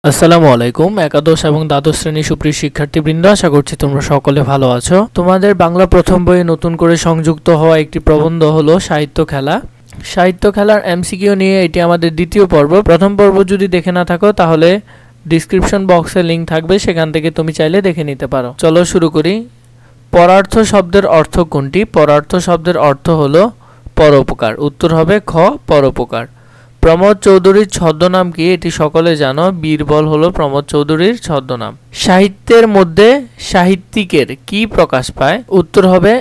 আসসালামু আলাইকুম। একাদশ এবং দ্বাদশ শ্রেণীর সুপ্রিয় শিক্ষার্থীবৃন্দ, আশা করছি তোমরা সকলে ভালো আছো। তোমাদের বাংলা প্রথম বইয়ে নতুন করে সংযুক্ত হওয়া একটি প্রবন্ধ হলো সাহিত্য খেলা। সাহিত্য খেলার এমসিকিউ নিয়ে এটি আমাদের দ্বিতীয় পর্ব। প্রথম পর্ব যদি দেখে না থাকো তাহলে ডিসক্রিপশন বক্সে লিংক থাকবে, সেখান থেকে তুমি চাইলে দেখে নিতে পারো। চলো শুরু করি। পরার্থ শব্দের অর্থ কোনটি? পরার্থ শব্দের অর্থ হলো পরোপকার। উত্তর হবে খ, পরোপকার। প্রমোদ চৌধুরীর ছদ্মনাম কি? এটি সকলে জানো, বীরবল হলো প্রমোদ চৌধুরীর ছদ্মনাম। সাহিত্যের মধ্যে সাহিত্যিকের কি প্রকাশ পায়? উত্তর হবে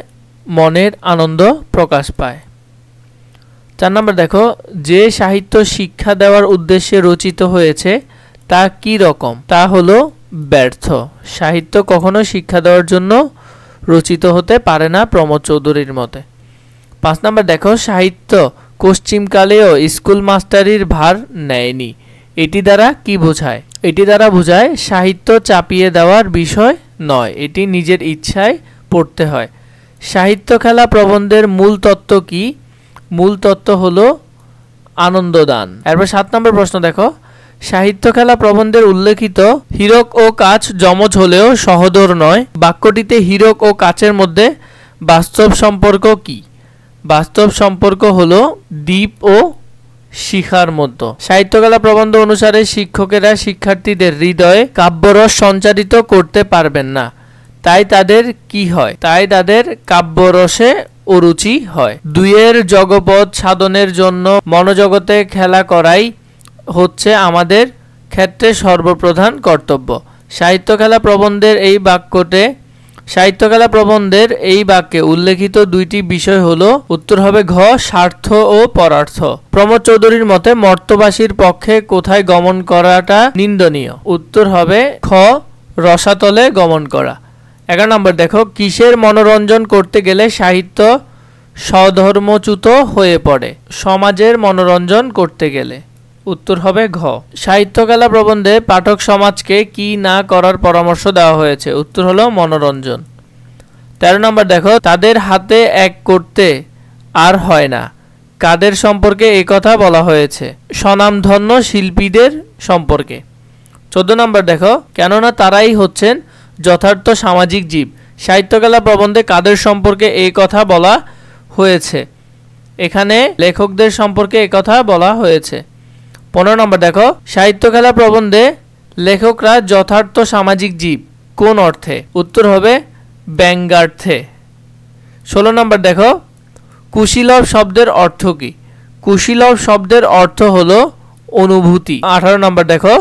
মনের আনন্দ প্রকাশ পায়। 4 নম্বর দেখো, যে সাহিত্য শিক্ষা দেওয়ার উদ্দেশ্যে রচিত হয়েছে তা কি রকম? তা হলো ব্যর্থ। সাহিত্য কখনো শিক্ষা দেওয়ার জন্য রচিত হতে পারে না প্রমোদ চৌধুরীর মতে। 5 নম্বর দেখো, সাহিত্য পশ্চিমকালেও স্কুল মাস্টারির ভার নেয়নি। এটি দ্বারা কি বোঝায়? এটি দ্বারা বোঝায় সাহিত্য চাপিয়ে দেওয়ার বিষয় নয়, এটি নিজের ইচ্ছায় পড়তে হয়। সাহিত্য খেলা প্রবন্ধের মূল তত্ত্ব কি? মূল তত্ত্ব হলো আনন্দদান। এরপর 7 নম্বর প্রশ্ন দেখো, সাহিত্য খেলা প্রবন্ধের উল্লেখিত হীরক ও কাচ যমজ হলেও সহোদর নয় বাক্যটিতে হীরক ও কাচের মধ্যে বাস্তব সম্পর্ক কি? বাস্তব সম্পর্ক হলো দ্বীপ ও শিখার মধ্যে। সাহিত্যকলা প্রবন্ধ অনুসারে শিক্ষকেরা শিক্ষার্থীদের হৃদয়ে কাব্যরস সঞ্চারিত করতে পারবেন না, তাই তাদের কি হয়? তাই তাদের কাব্যরসে অরুচি হয়। 2 জগপথ সাধনের জন্য মনোজগতে খেলা করাই হচ্ছে আমাদের ক্ষেত্রে সর্বপ্রধান কর্তব্য। সাহিত্যকলা প্রবন্ধের এই বাক্যে উল্লেখিত 2টি বিষয় হলো, উত্তর হবে ঘ, স্বার্থ ও পরার্থ। প্রমোদ চৌধুরীর মতে মর্ত্যবাসীর পক্ষে কোথায় গমন করাটা নিন্দনীয়? উত্তর হবে খ, রসাতলে গমন করা। 11 নম্বর দেখো, কিসের মনোরঞ্জন করতে গেলে সাহিত্য স্বধর্মচ্যুত হয়ে পড়ে? সমাজের মনোরঞ্জন করতে গেলে। উত্তর হবে ঘ। সাহিত্যকলা প্রবন্ধে পাঠক সমাজকে কি না করার পরামর্শ দেওয়া হয়েছে? উত্তর হলো মনোরঞ্জন। 13 নম্বর দেখো, তাদের হাতে এক করতে আর হয় না কাদের সম্পর্কে এই কথা বলা হয়েছে? স্বনামধন্য শিল্পীদের সম্পর্কে। 14 নম্বর দেখো, কেননা তারাই হচ্ছেন যথার্থ সামাজিক জীব। সাহিত্যকলা প্রবন্ধে কাদের সম্পর্কে এই কথা বলা হয়েছে? এখানে লেখকদের সম্পর্কে এই কথা বলা হয়েছে। 15 নম্বর দেখো, সাহিত্যকলা প্রবন্ধে লেখকরা যথার্থ সামাজিক জীব কোন অর্থে? উত্তর হবে ব্যঙ্গার্থে। 16 নম্বর দেখো, কুশীলব শব্দের অর্থ কি? কুশীলব শব্দের অর্থ হলো অনুভূতি। 18 নম্বর দেখো,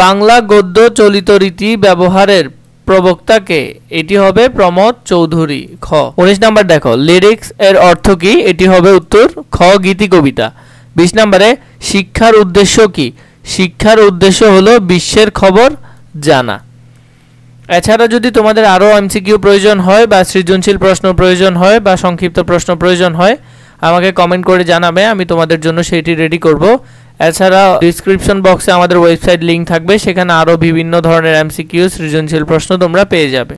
বাংলা গদ্য চলিত রীতি ব্যবহারের প্রবক্তাকে? এটি হবে প্রমোদ চৌধুরী। খ। 19 নম্বর দেখো, লিরিক্স এর অর্থ কি? এটি হবে উত্তর খ, গীতি কবিতা। 20 নম্বরে শিক্ষার উদ্দেশ্য কি? শিক্ষার উদ্দেশ্য হলো বিশ্বের খবর জানা। এছাড়া যদি তোমাদের আরও এমসিকিউ প্রয়োজন হয় বা সৃজনশীল প্রশ্ন প্রয়োজন হয় বা সংক্ষিপ্ত প্রশ্ন প্রয়োজন হয়, আমাকে কমেন্ট করে জানাবে, আমি তোমাদের জন্য সেটি রেডি করব। এছাড়া ডিসক্রিপশন বক্সে আমাদের ওয়েবসাইট লিংক থাকবে, সেখানে আরও বিভিন্ন ধরনের এমসিকিউ সৃজনশীল প্রশ্ন তোমরা পেয়ে যাবে।